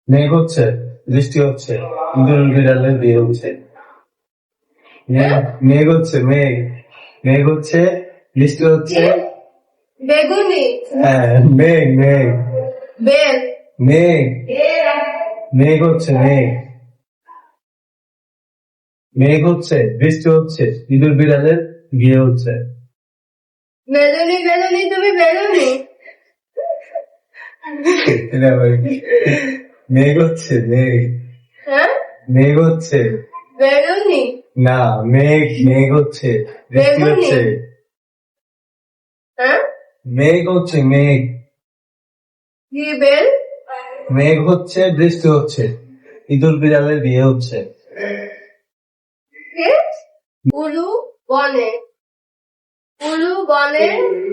মেঘ হচ্ছে, বৃষ্টি হচ্ছে, ইঁদুর বিড়ালের বিয়ে হচ্ছে। মেঘ হচ্ছে, মেঘ মেঘ হচ্ছে, বৃষ্টি হচ্ছে। বেগুনি, হ্যাঁ, মেঘ মেঘ বেল, মেঘ মেঘ হচ্ছে, মেঘ মেঘ হচ্ছে, বৃষ্টি হচ্ছে, ইঁদুর বিড়ালের বিয়ে হচ্ছে। বেলুনি বেলুনি তুমি বেলুনি। এটা আবার কি? মেঘ হচ্ছে, মেঘ হ্যাঁ, মেঘ হচ্ছে বেলুনি, না, মেঘ হচ্ছে, বৃষ্টি বেগুনি। হচ্ছে। হ্যাঁ, মেঘ হচ্ছে, মেঘ কি বেল? মেঘ হচ্ছে, বৃষ্টি হচ্ছে, ইঁদুর বিড়ালের বিয়ে হচ্ছে। কে? উলু বনে, উলু বনে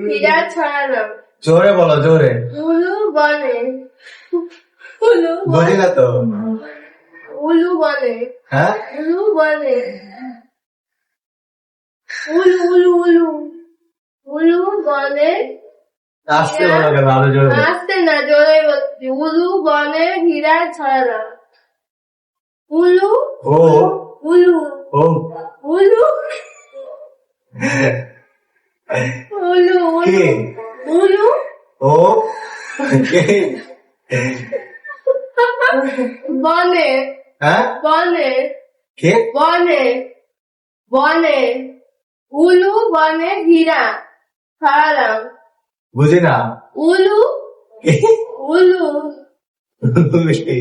হীরা ছড়ানো। জোরে বলো, জোরে। উলু বনে, উলু বুঝি বনে, না তো। উলু বনে, হ্যাঁ, উলু বনে, উলু উলু উলু, উলু বনে। আসতে বলো কেন, আরো জোরে। আসতে না, জোরে বলছি। উলু বনে হীরা ছড়ানো। উলু ও উলু ও উলু উলু কে? উলু ও কে? বনে, হ্যাঁ, বনে, কে? বনে, বনে, উলু বনে হীরা ছড়ালাম। বুঝি না। উলু কে? উলু কে?